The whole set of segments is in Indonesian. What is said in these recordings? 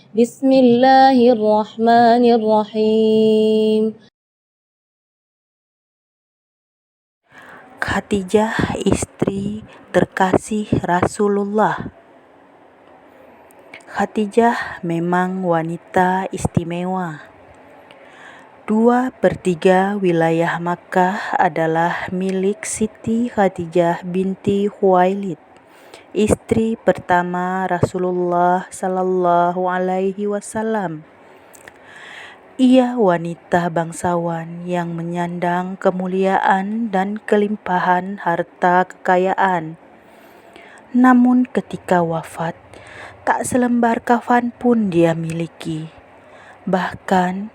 Bismillahirrahmanirrahim. Khadijah, istri terkasih Rasulullah. Khadijah memang wanita istimewa. 2/3 wilayah Makkah adalah milik Siti Khadijah binti Khuwailid, istri pertama Rasulullah Sallallahu Alaihi Wasallam. Ia wanita bangsawan yang menyandang kemuliaan dan kelimpahan harta kekayaan. Namun ketika wafat, tak selembar kafan pun dia miliki. Bahkan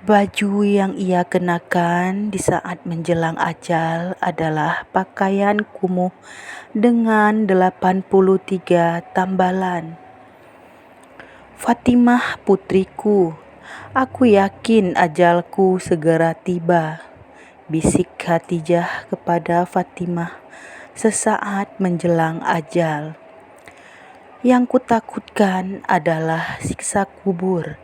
baju yang ia kenakan di saat menjelang ajal adalah pakaian kumuh dengan 83 tambalan. Fatimah putriku, aku yakin ajalku segera tiba, bisik Khadijah kepada Fatimah sesaat menjelang ajal. Yang kutakutkan adalah siksa kubur.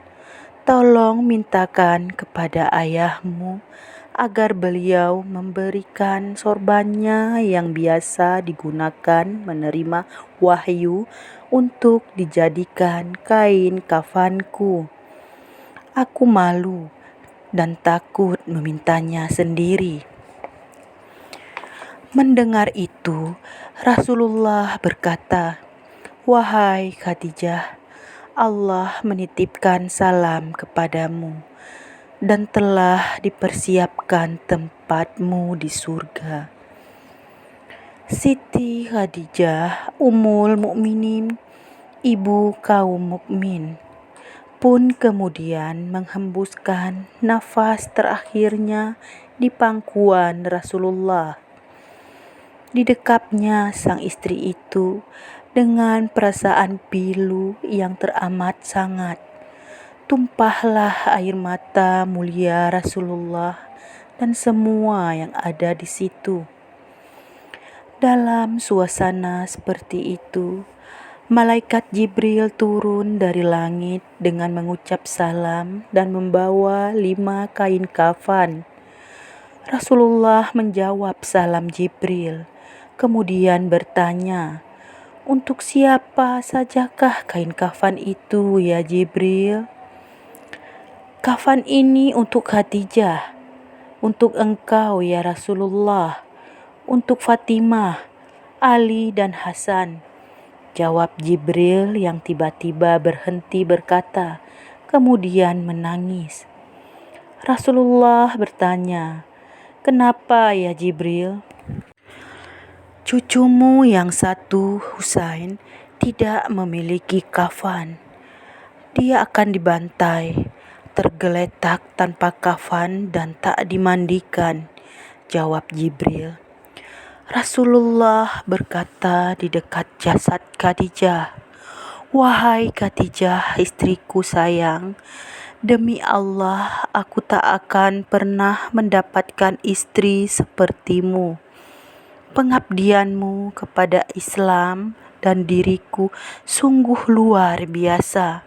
Tolong mintakan kepada ayahmu agar beliau memberikan sorbannya yang biasa digunakan menerima wahyu untuk dijadikan kain kafanku. Aku malu dan takut memintanya sendiri. Mendengar itu, Rasulullah berkata, "Wahai Khadijah, Allah menitipkan salam kepadamu dan telah dipersiapkan tempatmu di surga." Siti Khadijah Ummul Mukminin, ibu kaum mukmin, pun kemudian menghembuskan nafas terakhirnya di pangkuan Rasulullah. Didekapnya sang istri itu dengan perasaan pilu yang teramat sangat. Tumpahlah air mata mulia Rasulullah dan semua yang ada di situ. Dalam suasana seperti itu, malaikat Jibril turun dari langit dengan mengucap salam dan membawa 5 kain kafan. Rasulullah menjawab salam Jibril, kemudian bertanya, "Untuk siapa sajakah kain kafan itu ya Jibril?" "Kafan ini untuk Khadijah, untuk engkau ya Rasulullah, untuk Fatimah, Ali dan Hasan," jawab Jibril yang tiba-tiba berhenti berkata, kemudian menangis. Rasulullah bertanya, "Kenapa ya Jibril?" "Cucumu yang satu, Husain, tidak memiliki kafan. Dia akan dibantai, tergeletak tanpa kafan dan tak dimandikan," jawab Jibril. Rasulullah berkata di dekat jasad Khadijah, "Wahai Khadijah, istriku sayang, demi Allah aku tak akan pernah mendapatkan istri sepertimu. Pengabdianmu kepada Islam dan diriku sungguh luar biasa.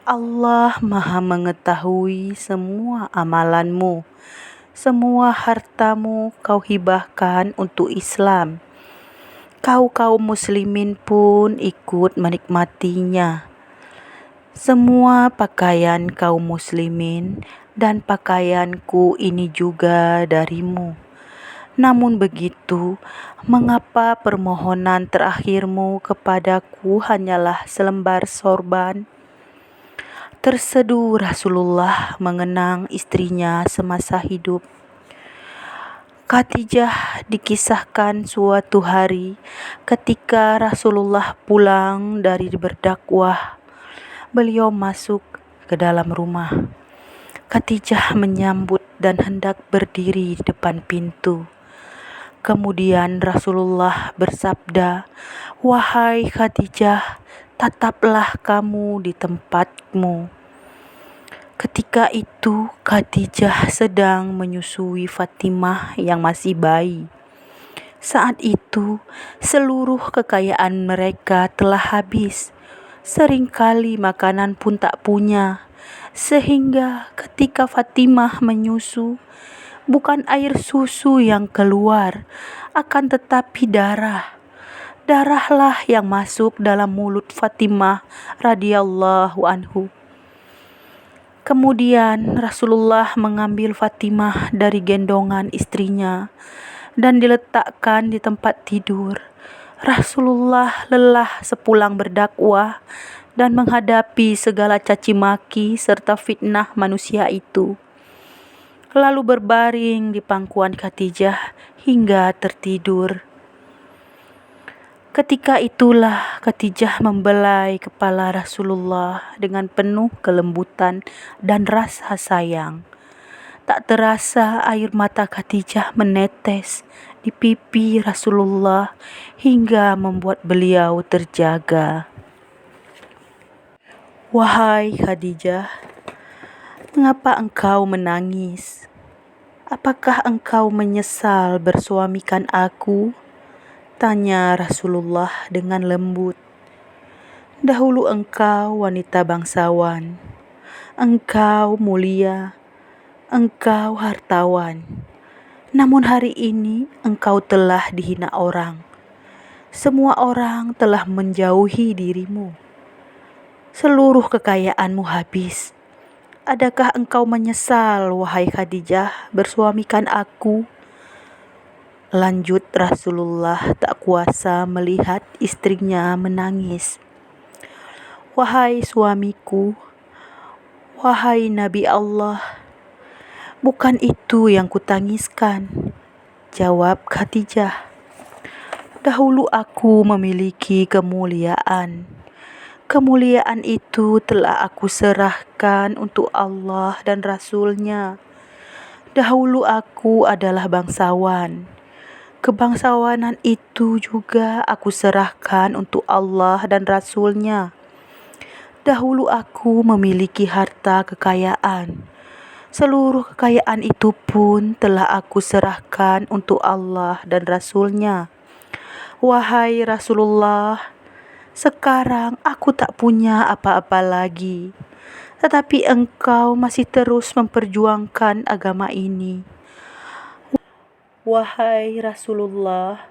Allah Maha mengetahui semua amalanmu. Semua hartamu kau hibahkan untuk Islam. Kaum muslimin pun ikut menikmatinya. Semua pakaian kaum muslimin dan pakaianku ini juga darimu. Namun begitu, mengapa permohonan terakhirmu kepadaku hanyalah selembar sorban?" Terseduh Rasulullah mengenang istrinya semasa hidup. Khadijah dikisahkan suatu hari ketika Rasulullah pulang dari berdakwah. Beliau masuk ke dalam rumah. Khadijah menyambut dan hendak berdiri di depan pintu. Kemudian Rasulullah bersabda, "Wahai Khadijah, tataplah kamu di tempatmu." Ketika itu Khadijah sedang menyusui Fatimah yang masih bayi. Saat itu seluruh kekayaan mereka telah habis. Seringkali makanan pun tak punya, sehingga ketika Fatimah menyusu, bukan air susu yang keluar, akan tetapi darah. Darahlah yang masuk dalam mulut Fatimah radhiyallahu anhu. Kemudian Rasulullah mengambil Fatimah dari gendongan istrinya dan diletakkan di tempat tidur. Rasulullah lelah sepulang berdakwah dan menghadapi segala caci maki serta fitnah manusia itu. Lalu berbaring di pangkuan Khadijah hingga tertidur. Ketika itulah Khadijah membelai kepala Rasulullah dengan penuh kelembutan dan rasa sayang. Tak terasa air mata Khadijah menetes di pipi Rasulullah hingga membuat beliau terjaga. Wahai Khadijah, mengapa engkau menangis? Apakah engkau menyesal bersuamikan aku? Tanya Rasulullah dengan lembut. Dahulu engkau wanita bangsawan, engkau mulia, engkau hartawan. Namun hari ini engkau telah dihina orang. Semua orang telah menjauhi dirimu. Seluruh kekayaanmu habis. Adakah engkau menyesal, wahai Khadijah, bersuamikan aku? Lanjut Rasulullah tak kuasa melihat istrinya menangis. Wahai suamiku, wahai Nabi Allah, bukan itu yang kutangiskan, jawab Khadijah. Dahulu aku memiliki kemuliaan. Kemuliaan itu telah aku serahkan untuk Allah dan Rasul-Nya. Dahulu aku adalah bangsawan. Kebangsawanan itu juga aku serahkan untuk Allah dan Rasul-Nya. Dahulu aku memiliki harta kekayaan. Seluruh kekayaan itu pun telah aku serahkan untuk Allah dan Rasul-Nya. Wahai Rasulullah, sekarang aku tak punya apa-apa lagi. Tetapi engkau masih terus memperjuangkan agama ini. Wahai Rasulullah,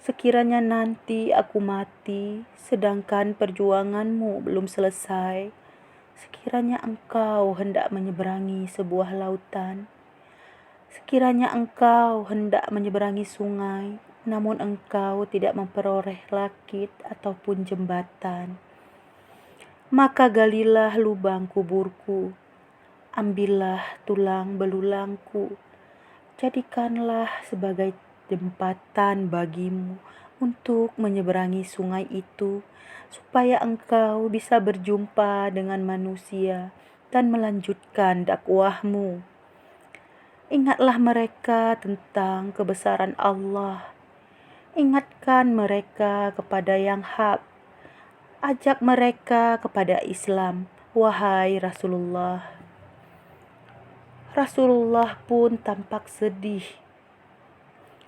sekiranya nanti aku mati, sedangkan perjuanganmu belum selesai, sekiranya engkau hendak menyeberangi sebuah lautan, sekiranya engkau hendak menyeberangi sungai, namun engkau tidak memperoleh rakit ataupun jembatan, maka galilah lubang kuburku, ambillah tulang belulangku, jadikanlah sebagai jembatan bagimu untuk menyeberangi sungai itu, supaya engkau bisa berjumpa dengan manusia dan melanjutkan dakwahmu. Ingatlah mereka tentang kebesaran Allah. Ingatkan mereka kepada yang hak. Ajak mereka kepada Islam, wahai Rasulullah. Rasulullah pun tampak sedih.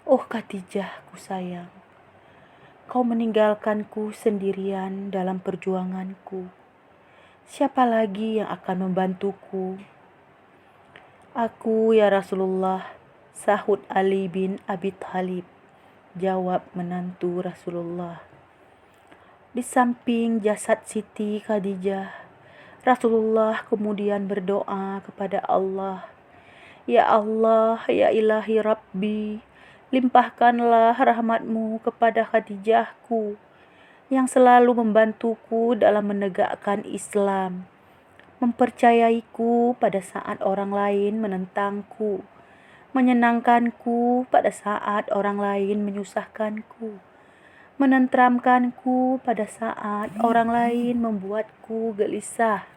Oh Khadijah, ku sayang, kau meninggalkanku sendirian dalam perjuanganku. Siapa lagi yang akan membantuku? Aku ya Rasulullah, sahut Ali bin Abi Thalib, jawab menantu Rasulullah. Di samping jasad Siti Khadijah, Rasulullah kemudian berdoa kepada Allah. Ya Allah, ya ilahi Rabbi, limpahkanlah rahmatmu kepada Khadijahku yang selalu membantuku dalam menegakkan Islam, mempercayaiku pada saat orang lain menentangku, menyenangkanku pada saat orang lain menyusahkanku, menenteramkanku pada saat orang lain membuatku gelisah.